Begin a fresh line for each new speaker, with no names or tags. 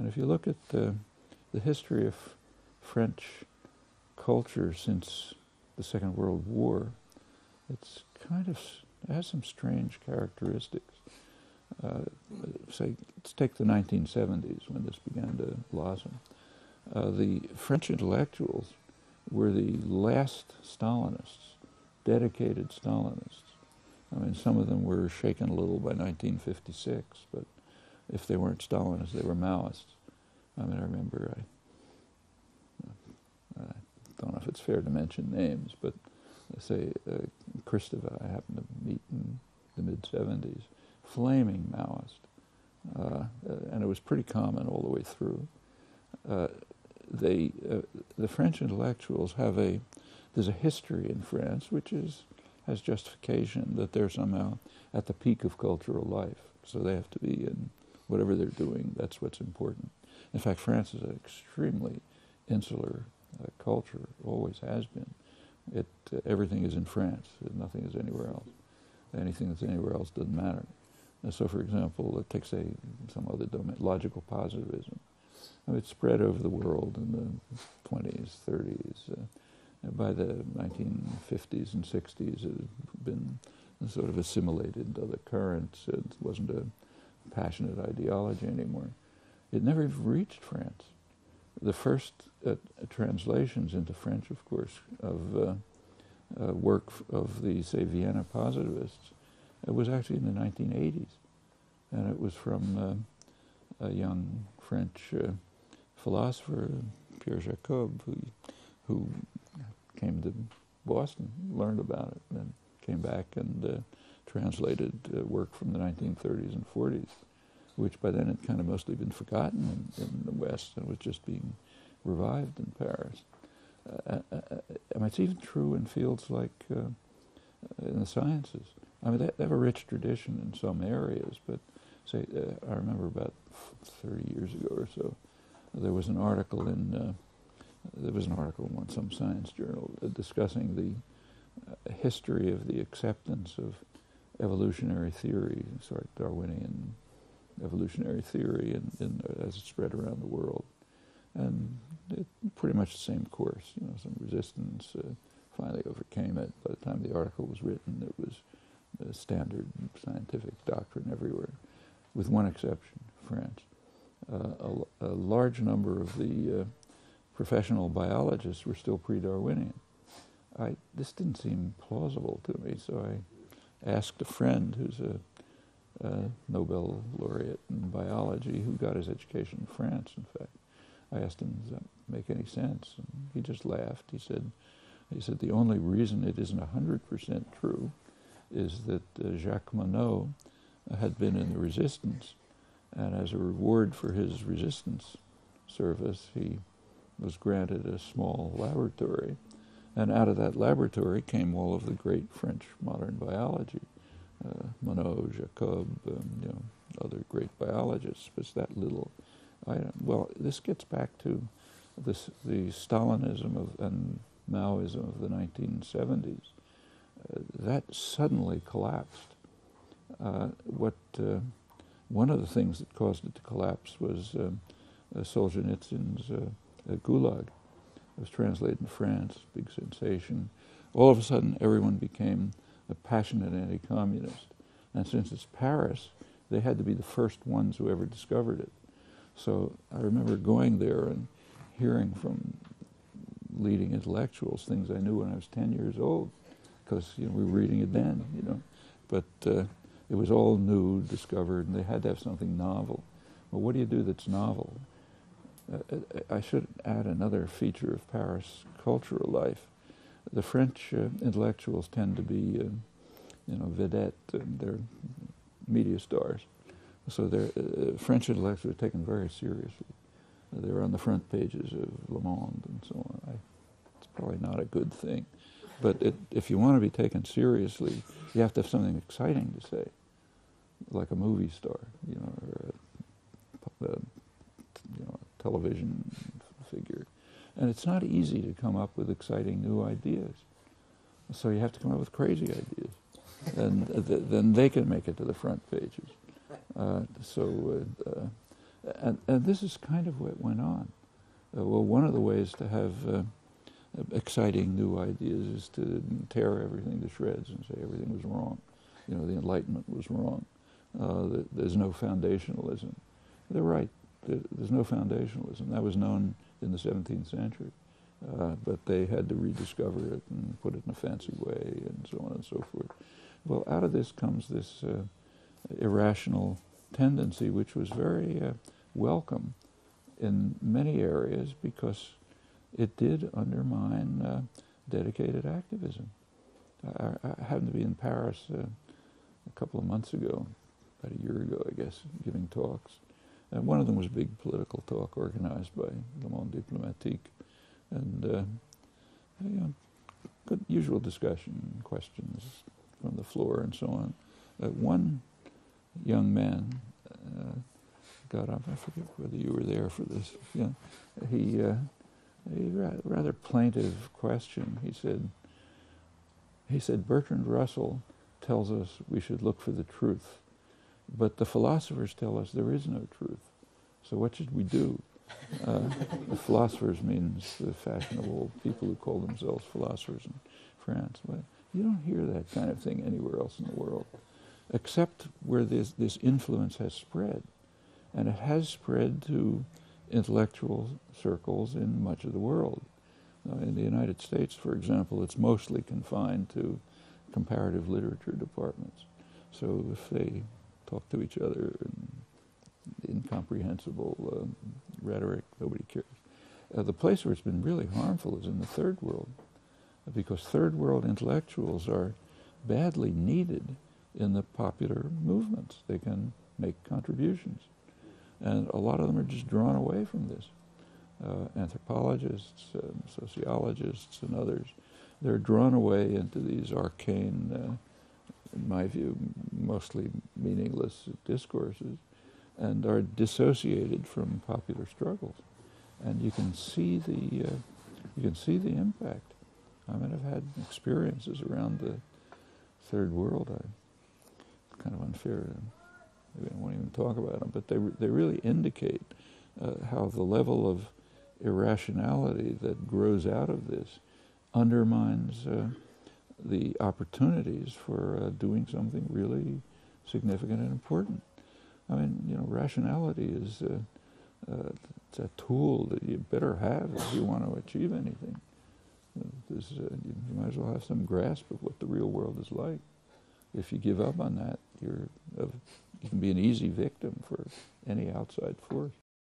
And if you look at the history of French culture since the Second World War, it's kind of, it has some strange characteristics. Say, let's take the 1970s when this began to blossom. The French intellectuals were the last Stalinists, dedicated Stalinists. I mean, some of them were shaken a little by 1956, but if they weren't Stalinists, they were Maoists. I mean, I remember, I don't know if it's fair to mention names, but say Christopher, I happened to meet in the mid-70s, flaming Maoist, and it was pretty common all the way through. The French intellectuals there's a history in France which has justification that they're somehow at the peak of cultural life, so they have to be in whatever they're doing, that's what's important. In fact, France is an extremely insular culture, always has been. Everything is in France, nothing is anywhere else. Anything that's anywhere else doesn't matter. So, for example, take, say, some other domain, logical positivism. I mean, it spread over the world in the 20s, 30s. By the 1950s and 60s, it had been sort of assimilated into other currents. It wasn't a passionate ideology anymore. It never reached France. The first translations into French, of course, of work of the, say, Vienna positivists, it was actually in the 1980s. And it was from a young French philosopher, Pierre Jacob, who came to Boston, learned about it, and then came back and translated work from the 1930s and 40s, which by then had kind of mostly been forgotten in the West and was just being revived in Paris. And it's even true in fields like in the sciences. I mean, they have a rich tradition in some areas, but say, I remember about 30 years ago or so, there was an article in some science journal discussing the history of the acceptance of evolutionary theory, sort of Darwinian evolutionary theory, as it spread around the world. And pretty much the same course, some resistance finally overcame it. By the time the article was written, it was standard scientific doctrine everywhere, with one exception, France. A large number of the professional biologists were still pre-Darwinian. This didn't seem plausible to me, so I asked a friend who's a Nobel laureate in biology who got his education in France, in fact. I asked him, does that make any sense? And he just laughed. He said, the only reason it isn't 100% true is that Jacques Monod had been in the resistance, and as a reward for his resistance service, he was granted a small laboratory, and out of that laboratory came all of the great French modern biology, Monod, Jacob, other great biologists. It's that little item. Well, this gets back to the Stalinism and Maoism of the 1970s. That suddenly collapsed. One of the things that caused it to collapse was Solzhenitsyn's Gulag. It was translated in France, big sensation. All of a sudden, everyone became a passionate anti-communist. And since it's Paris, they had to be the first ones who ever discovered it. So I remember going there and hearing from leading intellectuals things I knew when I was 10 years old, because we were reading it then, But it was all new, discovered, and they had to have something novel. Well, what do you do that's novel? I should add another feature of Paris cultural life. The French intellectuals tend to be, vedette, and they're media stars. So French intellectuals are taken very seriously. They're on the front pages of Le Monde and so on. It's probably not a good thing. But if you want to be taken seriously, you have to have something exciting to say, like a movie star, or a television figure. And it's not easy to come up with exciting new ideas. So you have to come up with crazy ideas. And then they can make it to the front pages. And this is kind of what went on. Well, one of the ways to have exciting new ideas is to tear everything to shreds and say everything was wrong. You know, the Enlightenment was wrong. There's no foundationalism. They're right. There's no foundationalism. That was known in the 17th century. But they had to rediscover it and put it in a fancy way and so on and so forth. Well, out of this comes this irrational tendency, which was very welcome in many areas because it did undermine dedicated activism. I happened to be in Paris a couple of months ago, about a year ago, I guess, giving talks. And one of them was a big political talk organized by Le Monde Diplomatique. And you know, good usual discussion, questions from the floor and so on. One young man got up. I forget whether you were there for this. You know, he rather plaintive question. He said, Bertrand Russell tells us we should look for the truth, but the philosophers tell us there is no truth. So what should we do? The philosophers means the fashionable people who call themselves philosophers in France. But you don't hear that kind of thing anywhere else in the world, except where this influence has spread. And it has spread to intellectual circles in much of the world. In the United States, for example, it's mostly confined to comparative literature departments. So if they talk to each other in incomprehensible rhetoric, nobody cares. The place where it's been really harmful is in the third world, because third world intellectuals are badly needed in the popular movements. They can make contributions. And a lot of them are just drawn away from this. Anthropologists, sociologists, and others, they're drawn away into these arcane, in my view, mostly meaningless discourses, and are dissociated from popular struggles. And you can see the impact. I mean, I've had experiences around the third world. It's kind of unfair. Maybe I won't even talk about them, but they really indicate how the level of irrationality that grows out of this undermines the opportunities for doing something really significant and important. I mean, you know, rationality is it's a tool that you better have if you want to achieve anything. You might as well have some grasp of what the real world is like. If you give up on that, you can be an easy victim for any outside force.